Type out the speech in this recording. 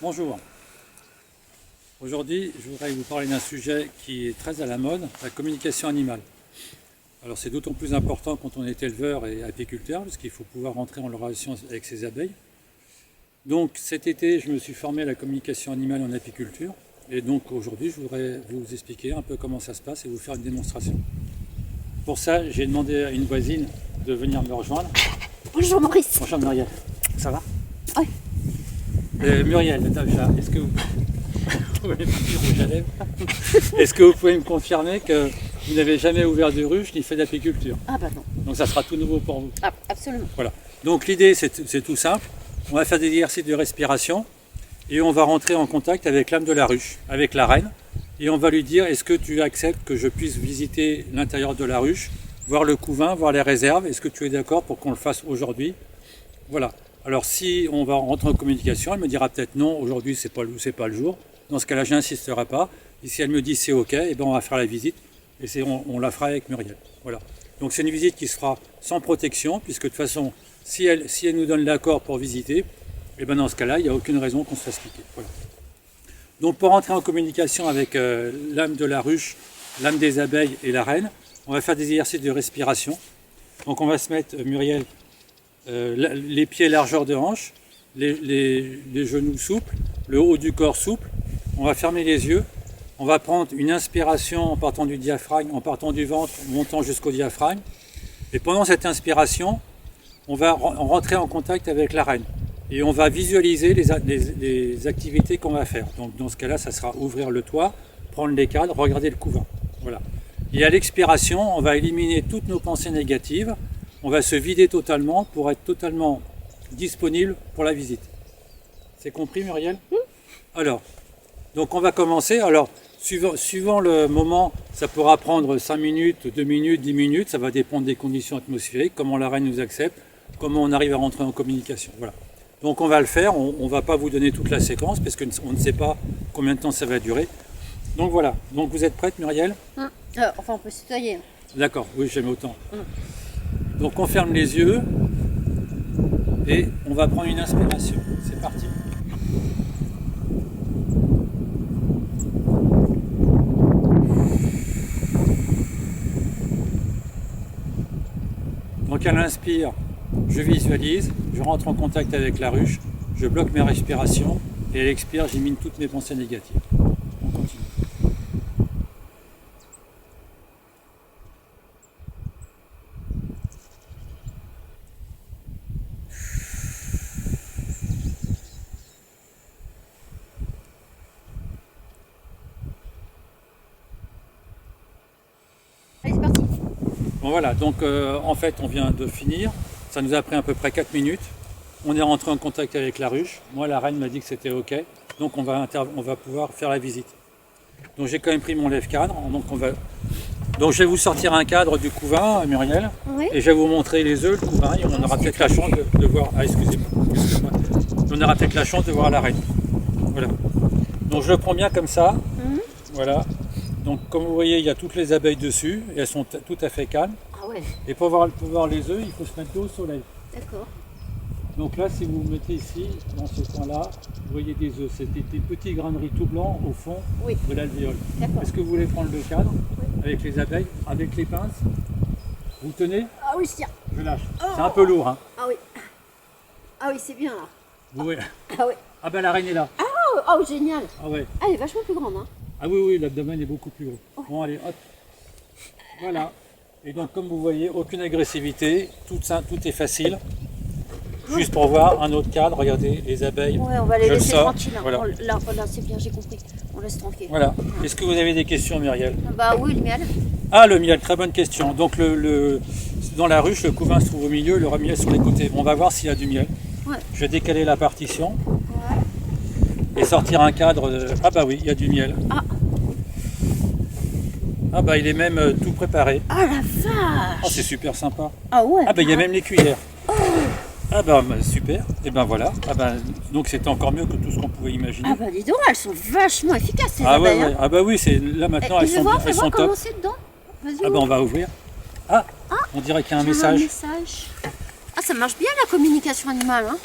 Bonjour. Aujourd'hui, je voudrais vous parler d'un sujet qui est très à la mode, la communication animale. Alors c'est d'autant plus important quand on est éleveur et apiculteur, parce qu'il faut pouvoir rentrer en relation avec ses abeilles. Donc cet été, je me suis formé à la communication animale en apiculture. Et donc aujourd'hui, je voudrais vous expliquer un peu comment ça se passe et vous faire une démonstration. Pour ça, j'ai demandé à une voisine de venir me rejoindre. Bonjour Maurice. Bonjour Muriel, ça va? Oui. Muriel, est-ce que vous... Est-ce que vous pouvez me confirmer que vous n'avez jamais ouvert de ruche ni fait d'apiculture? Ah bah non. Donc ça sera tout nouveau pour vous. Ah, absolument. Voilà. Donc l'idée c'est tout simple. On va faire des exercices de respiration et on va rentrer en contact avec l'âme de la ruche, avec la reine. Et on va lui dire, est-ce que tu acceptes que je puisse visiter l'intérieur de la ruche, voir le couvain, voir les réserves? Est-ce que tu es d'accord pour qu'on le fasse aujourd'hui? Voilà. Alors si on va rentrer en communication, elle me dira peut-être non, aujourd'hui c'est pas le jour. Dans ce cas-là, je n'insisterai pas. Et si elle me dit c'est ok, et ben on va faire la visite. Et on la fera avec Muriel. Voilà. Donc c'est une visite qui se fera sans protection, puisque de toute façon, si elle nous donne l'accord pour visiter, et ben dans ce cas-là, il n'y a aucune raison qu'on se fasse piquer. Voilà. Donc pour rentrer en communication avec l'âme de la ruche, l'âme des abeilles et la reine, on va faire des exercices de respiration. Donc on va se mettre, Muriel, les pieds largeur de hanche, les genoux souples, le haut du corps souple. On va fermer les yeux. On va prendre une inspiration en partant du diaphragme, en partant du ventre, montant jusqu'au diaphragme. Et pendant cette inspiration, on va rentrer en contact avec la reine. Et on va visualiser les activités qu'on va faire. Donc dans ce cas-là, ça sera ouvrir le toit, prendre les cadres, regarder le couvain. Voilà. Et à l'expiration, on va éliminer toutes nos pensées négatives. On va se vider totalement pour être totalement disponible pour la visite. C'est compris, Muriel? Alors, donc on va commencer. Alors, suivant le moment, ça pourra prendre 5 minutes, 2 minutes, 10 minutes. Ça va dépendre des conditions atmosphériques, comment la reine nous accepte, comment on arrive à rentrer en communication. Voilà. Donc on va le faire. On ne va pas vous donner toute la séquence parce qu'on ne sait pas combien de temps ça va durer. Donc voilà. Donc vous êtes prête, Muriel? Enfin, on peut se tutoyer. D'accord. Oui, j'aime autant. Donc on ferme les yeux et on va prendre une inspiration. C'est parti. Donc à l'inspire, je visualise, je rentre en contact avec la ruche, je bloque mes respirations et à l'expire, j'élimine toutes mes pensées négatives. On continue. Allez, c'est parti. Bon voilà, donc en fait on vient de finir, ça nous a pris à peu près 4 minutes, on est rentré en contact avec la ruche, moi la reine m'a dit que c'était ok, donc on va pouvoir faire la visite. Donc j'ai quand même pris mon lève-cadre, donc je vais vous sortir un cadre du couvain, Muriel, Oui. et je vais vous montrer les œufs, le couvain, et on aura peut-être la chance de voir, excusez-moi, on aura peut-être la chance de voir la reine. Voilà. Donc je le prends bien comme ça, voilà. Donc comme vous voyez, il y a toutes les abeilles dessus, et elles sont tout à fait calmes. Ah ouais, Et pour voir les œufs, il faut se mettre dos au soleil. d'accord. Donc là, si vous vous mettez ici, dans ce coin-là, vous voyez des œufs. C'est des petits grains de riz tout blancs au fond de l'alvéole. D'accord. Est-ce que vous voulez prendre le cadre avec les abeilles, avec les pinces? Vous tenez? Ah oui, tiens. Je lâche. C'est un peu lourd, hein. Ah oui. Ah oui, c'est bien là. Vous voyez. Ah oui. Ah ben la reine est là. Oh, génial. Ah ouais. Ah, elle est vachement plus grande, hein. Ah oui, l'abdomen est beaucoup plus gros. Bon, allez, hop. Voilà. Et donc, comme vous voyez, aucune agressivité, tout est facile. Juste pour voir un autre cadre, regardez les abeilles. Ouais, on va les Je le laisser sors, tranquilles. Hein. voilà. Là, c'est bien, j'ai compris. On laisse tranquille. Voilà. Est-ce que vous avez des questions, Muriel? Bah oui, le miel. Ah, le miel, très bonne question. Donc, dans la ruche, le couvain se trouve au milieu, le miel sur les côtés. On va voir s'il y a du miel. Ouais. Je vais décaler la partition Ouais. et sortir un cadre. Ah bah oui, il y a du miel. Ah. Ah bah il est même tout préparé. Ah la vache. Oh, c'est super sympa. Ah ouais. Ah bah il y a même les cuillères. Ah bah super. Et ben voilà. Ah bah, donc c'était encore mieux que tout ce qu'on pouvait imaginer. Ah bah dis donc, elles sont vachement efficaces ces Ah ouais, abeilles. ouais. Ah bah oui, c'est là maintenant elles Fais sont voir top. comment c'est dedans. Vas-y. Ah bah on va ouvrir. Ah, on dirait qu'il y a un tiens, message. un message. Ah, ça marche bien la communication animale, hein.